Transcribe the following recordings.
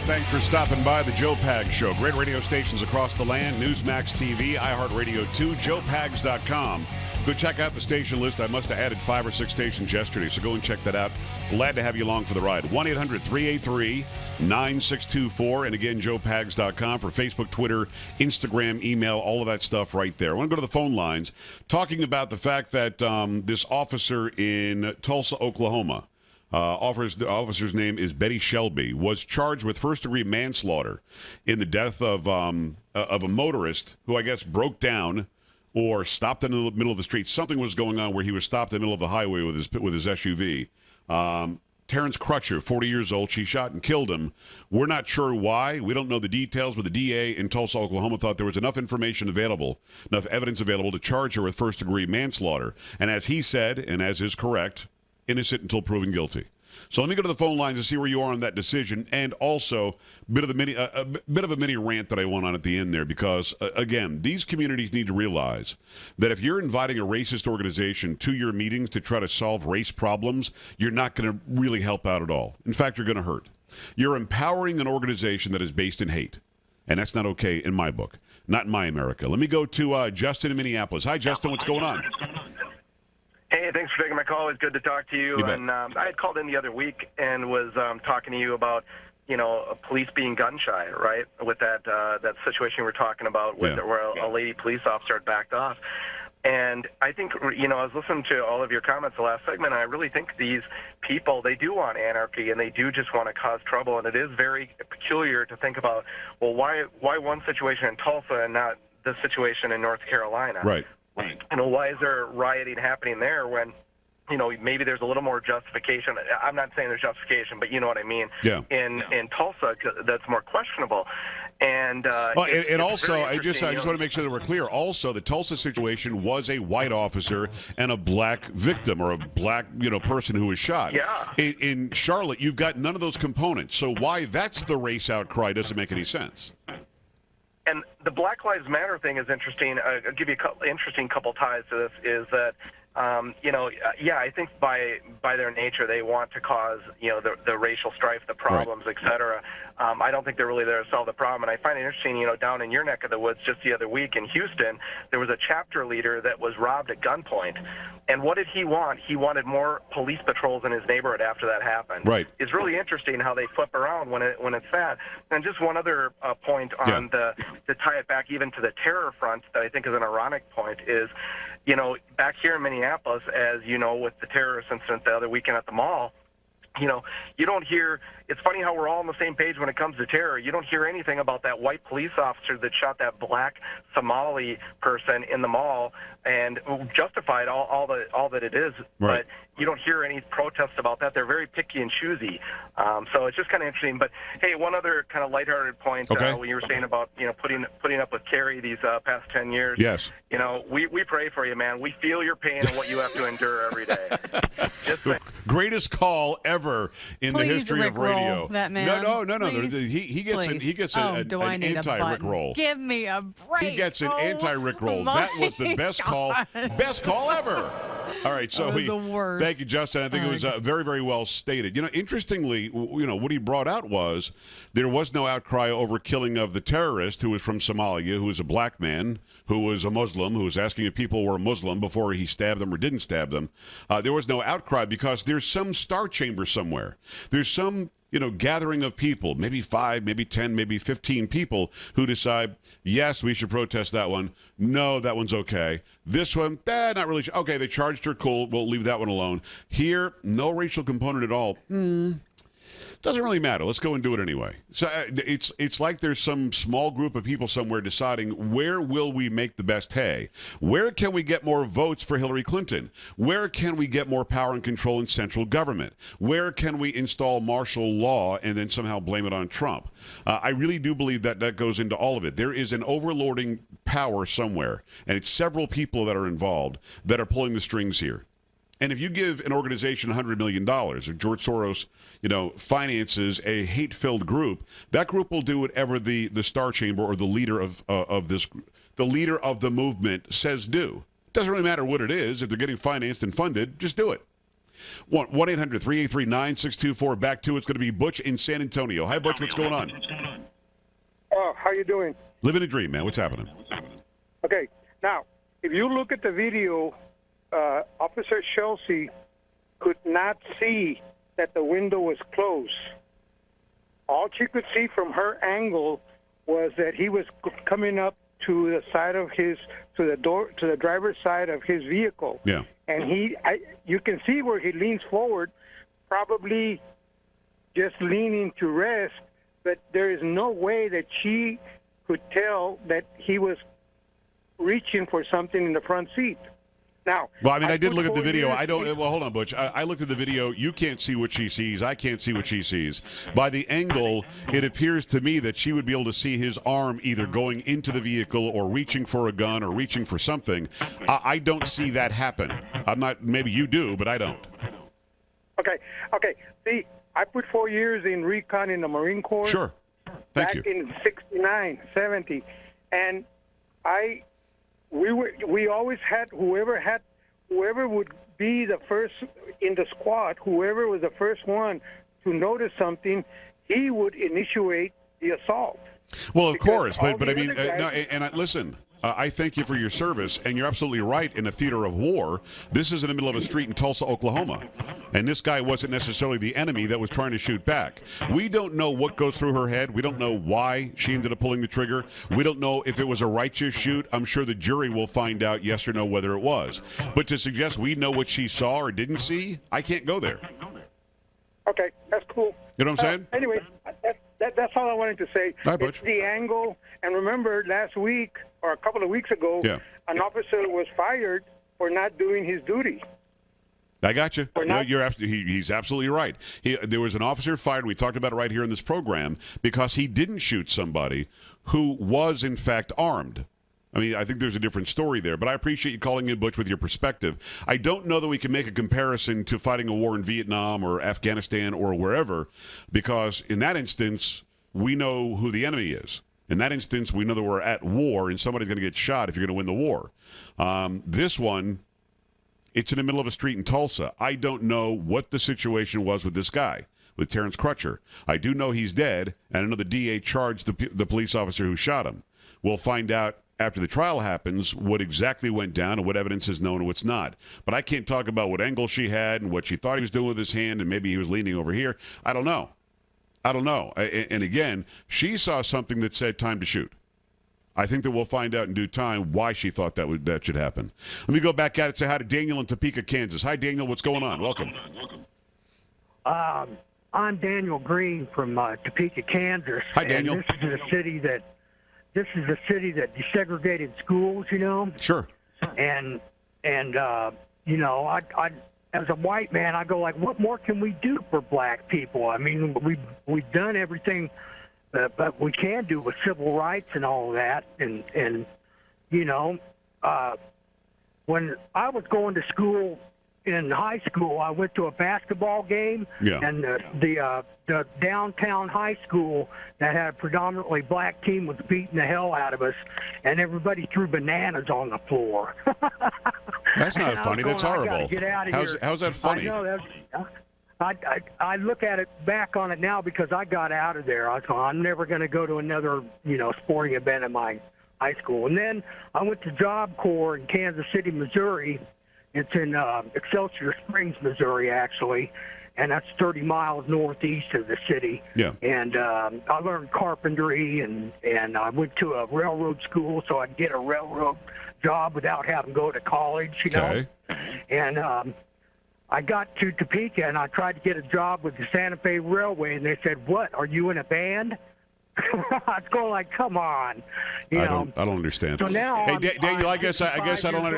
Thanks for stopping by the Joe Pags Show. Great radio stations across the land, Newsmax TV, iHeartRadio 2, joepags.com. Go check out the station list. I must have added 5 or 6 stations yesterday, so go and check that out. Glad to have you along for the ride. 1-800-383-9624. And again, joepags.com for Facebook, Twitter, Instagram, email, all of that stuff right there. I want to go to the phone lines talking about the fact that this officer in Tulsa, Oklahoma, the officer's name is Betty Shelby, was charged with first-degree manslaughter in the death of a motorist who I guess broke down or stopped in the middle of the street. Something was going on where he was stopped in the middle of the highway with his SUV. Terrence Crutcher, 40 years old, she shot and killed him. We're not sure why. We don't know the details, but the DA in Tulsa, Oklahoma thought there was enough information available, enough evidence available to charge her with first-degree manslaughter. And as he said, and as is correct, innocent until proven guilty. So let me go to the phone lines to see where you are on that decision, and also a bit of a mini rant that I want on at the end there, because again, these communities need to realize that if you're inviting a racist organization to your meetings to try to solve race problems, you're not going to really help out at all. In fact, you're going to hurt. You're empowering an organization that is based in hate, and that's not okay in my book, not in my America. Let me go to Justin in Minneapolis. Hi, Justin. What's going on? Hey, thanks for taking my call. It's good to talk to you. And I had called in the other week and was talking to you about, police being gun shy, right? With that situation we were talking about where a lady police officer had backed off. And I think, I was listening to all of your comments the last segment, and I really think these people, they do want anarchy, and they do just want to cause trouble. And it is very peculiar to think about, well, why one situation in Tulsa and not the situation in North Carolina? Right. Why is there rioting happening there when, maybe there's a little more justification? I'm not saying there's justification, but you know what I mean. Yeah. In Tulsa, that's more questionable. And also, I just want to make sure that we're clear. Also, the Tulsa situation was a white officer and a black victim, or a black person who was shot. Yeah. In Charlotte, you've got none of those components. So why that's the race outcry doesn't make any sense. And the Black Lives Matter thing is interesting. I'll give you interesting couple ties to this. Is that I think by their nature they want to cause the racial strife, the problems, right, et cetera. I don't think they're really there to solve the problem. And I find it interesting, down in your neck of the woods just the other week in Houston, there was a chapter leader that was robbed at gunpoint. And what did he want? He wanted more police patrols in his neighborhood after that happened. Right. It's really interesting how they flip around when it's that. And just one other point on to tie it back even to the terror front that I think is an ironic point is, back here in Minneapolis, as you know, with the terrorist incident the other weekend at the mall, you don't hear, it's funny how we're all on the same page when it comes to terror. You don't hear anything about that white police officer that shot that black Somali person in the mall and justified all that it is. Right. But you don't hear any protests about that. They're very picky and choosy. So it's just kind of interesting. But hey, one other kind of lighthearted point when you were saying about putting up with Kerry these past 10 years. Yes. We pray for you, man. We feel your pain and what you have to endure every day. Greatest call ever in the history of radio. That man. No. He gets an anti-Rick roll. Give me a break. He gets an anti-Rick roll. That was the best call ever. All right, so the worst. Thank you, Justin. I think it was very, very well stated. Interestingly, what he brought out was there was no outcry over killing of the terrorist who was from Somalia, who was a black man, who was a Muslim, who was asking if people were Muslim before he stabbed them or didn't stab them. There was no outcry because there's some star chamber somewhere. There's some gathering of people, maybe 5, maybe 10, maybe 15 people who decide, yes, we should protest that one. No, that one's okay. This one, not really. Okay, they charged her, cool. We'll leave that one alone. Here, no racial component at all. Doesn't really matter. Let's go and do it anyway. So it's like there's some small group of people somewhere deciding where will we make the best hay? Where can we get more votes for Hillary Clinton? Where can we get more power and control in central government? Where can we install martial law and then somehow blame it on Trump? I really do believe that goes into all of it. There is an overlording power somewhere, and it's several people that are involved that are pulling the strings here. And if you give an organization $100 million, or George Soros, finances a hate-filled group, that group will do whatever the Star Chamber or the leader of the leader of the movement says do. Doesn't really matter what it is. If they're getting financed and funded, just do it. 1-800-383-9624. Back to it's going to be Butch in San Antonio. Hi, Butch. What's going on? How you doing? Living a dream, man. What's happening? Okay. Now, if you look at the video, Officer Chelsea could not see that the window was closed. All she could see from her angle was that he was coming up to the side of to the driver's side of his vehicle. Yeah. And you can see where he leans forward, probably just leaning to rest, but there is no way that she could tell that he was reaching for something in the front seat. Now, well, I mean, I did look at the video. Well, hold on, Butch. I looked at the video. You can't see what she sees. I can't see what she sees. By the angle, it appears to me that she would be able to see his arm either going into the vehicle or reaching for a gun or reaching for something. I don't see that happen. I'm not, maybe you do, but I don't. Okay. See, I put 4 years in recon in the Marine Corps. Sure. Thank you. Back in 69, 70. And we always had whoever would be the first in the squad, whoever was the first one to notice something, he would initiate the assault. Well, of course, Because but I mean, guys, listen. I thank you for your service, and you're absolutely right. In a theater of war, this is in the middle of a street in Tulsa, Oklahoma, and this guy wasn't necessarily the enemy that was trying to shoot back. We don't know what goes through her head. We don't know why she ended up pulling the trigger. We don't know if it was a righteous shoot. I'm sure the jury will find out yes or no whether it was. But to suggest we know what she saw or didn't see, I can't go there. Okay, that's cool. You know what I'm saying? Anyway, that's all I wanted to say. All right, Butch. It's the angle. And remember, last week or a couple of weeks ago, an officer was fired for not doing his duty. I got you. No, he's absolutely right. There was an officer fired. We talked about it right here in this program because he didn't shoot somebody who was, in fact, armed. I mean, I think there's a different story there, but I appreciate you calling in, Butch, with your perspective. I don't know that we can make a comparison to fighting a war in Vietnam or Afghanistan or wherever, because in that instance, we know who the enemy is. In that instance, we know that we're at war and somebody's going to get shot if you're going to win the war. This one, it's in the middle of a street in Tulsa. I don't know what the situation was with this guy, with Terrence Crutcher. I do know he's dead, and I know the DA charged the police officer who shot him. We'll find out after the trial happens what exactly went down and what evidence is known and what's not. But I can't talk about what angle she had and what she thought he was doing with his hand, and maybe he was leaning over here. I don't know. And again, she saw something that said time to shoot. I think that we'll find out in due time why she thought that should happen. Let me go back at it. Say hi to Daniel in Topeka, Kansas. Hi, Daniel. What's going on? Welcome. I'm Daniel Green from Topeka, Kansas. Hi, Daniel. And this is the city that desegregated schools. You know. Sure. And you know, I as a white man, I go like, what more can we do for black people? I mean, we've done everything. But we can do with civil rights and all of that. And you know, when I was going to school in high school, I went to a basketball game. Yeah. And the downtown high school that had a predominantly black team was beating the hell out of us, and everybody threw bananas on the floor. That's not funny. That's horrible. Get out of here. How's that funny? I know I look at it back on it now because I got out of there. I thought I'm never going to go to another, sporting event in my high school. And then I went to Job Corps in Kansas City, Missouri. It's in Excelsior Springs, Missouri, actually, and that's 30 miles northeast of the city. Yeah. And I learned carpentry, and I went to a railroad school so I'd get a railroad job without having to go to college, Okay. And I got to Topeka, and I tried to get a job with the Santa Fe Railway, and they said, "What? Are you in a band?" I was going like, "Come on," I don't understand. So now, hey, Daniel, I guess I don't.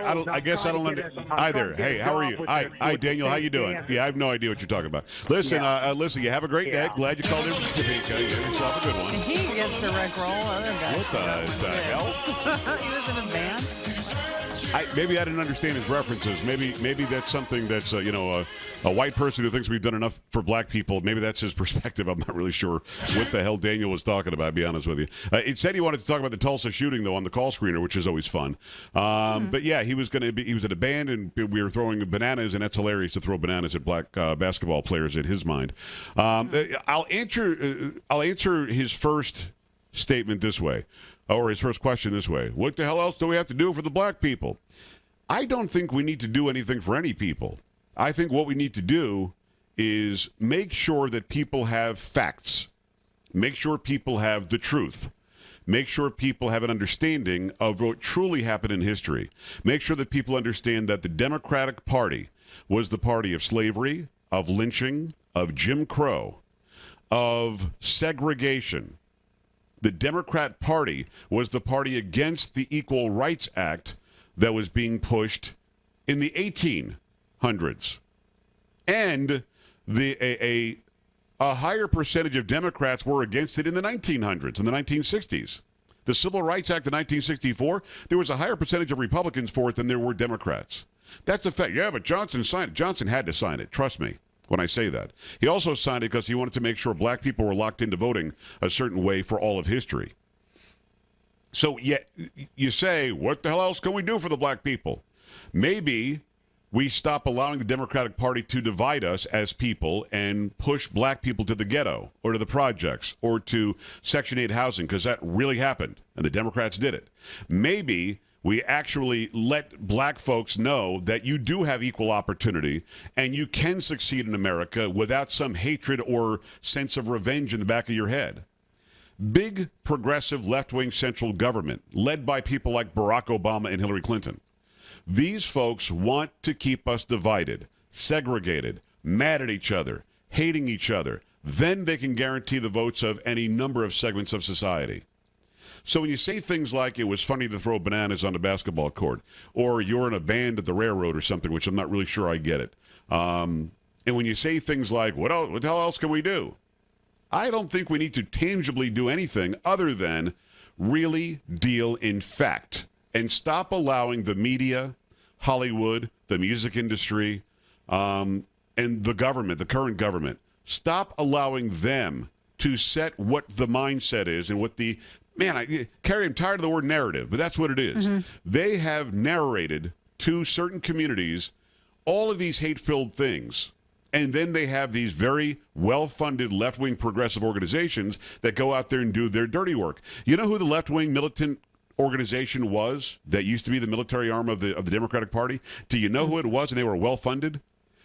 Hi there. Hey, how are you? Hi, Daniel. How you doing? Yeah, I have no idea what you're talking about. Listen, listen. You have a great day. Glad you called in from Topeka. You have yourself a good one. He gets the Rick roll. Other guys. What the hell? He was in a band. Maybe I didn't understand his references. Maybe that's something that's a white person who thinks we've done enough for black people. Maybe that's his perspective. I'm not really sure what the hell Daniel was talking about, to be honest with you. It said he wanted to talk about the Tulsa shooting, though, on the call screener, which is always fun. But yeah, he was at a band, and we were throwing bananas, and that's hilarious to throw bananas at black basketball players in his mind. I'll answer his first statement this way, or his first question this way. What the hell else do we have to do for the black people? I don't think we need to do anything for any people. I think what we need to do is make sure that people have facts, make sure people have the truth, make sure people have an understanding of what truly happened in history, make sure that people understand that the Democratic Party was the party of slavery, of lynching, of Jim Crow, of segregation. The Democrat Party was the party against the Equal Rights Act that was being pushed in the 1800s. And a higher percentage of Democrats were against it in the 1900s, in the 1960s. The Civil Rights Act of 1964, there was a higher percentage of Republicans for it than there were Democrats. That's a fact. Yeah, but Johnson signed it. Johnson had to sign it. Trust me when I say that. He also signed it because he wanted to make sure black people were locked into voting a certain way for all of history. So yet you say, what the hell else can we do for the black people? Maybe we stop allowing the Democratic Party to divide us as people and push black people to the ghetto or to the projects or to Section 8 housing, because that really happened, and the Democrats did it. Maybe we actually let black folks know that you do have equal opportunity and you can succeed in America without some hatred or sense of revenge in the back of your head. Big progressive left-wing central government led by people like Barack Obama and Hillary Clinton. These folks want to keep us divided, segregated, mad at each other, hating each other. Then they can guarantee the votes of any number of segments of society. So when you say things like it was funny to throw bananas on the basketball court, or you're in a band at the railroad or something, which I'm not really sure I get it. And when you say things like, what the hell else can we do? I don't think we need to tangibly do anything other than really deal in fact and stop allowing the media, Hollywood, the music industry, and the government, the current government, stop allowing them to set what the mindset is and what the, Carrie, I'm tired of the word narrative, but that's what it is. Mm-hmm. They have narrated to certain communities all of these hate-filled things. And then they have these very well-funded left-wing progressive organizations that go out there and do their dirty work. You know who the left-wing militant organization was that used to be the military arm of the Democratic Party? Do you know who it was, and they were well-funded?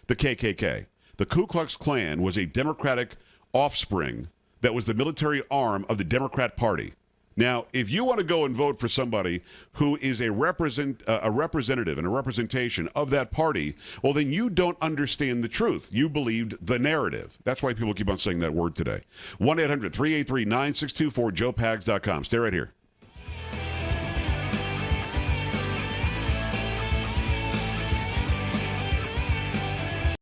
The KKK. The Ku Klux Klan was a Democratic offspring that was the military arm of the Democrat Party. Now, if you want to go and vote for somebody who is a representative and a representation of that party, well, then you don't understand the truth. You believed the narrative. That's why people keep on saying that word today. 1-800-383-9624, joepags.com. Stay right here.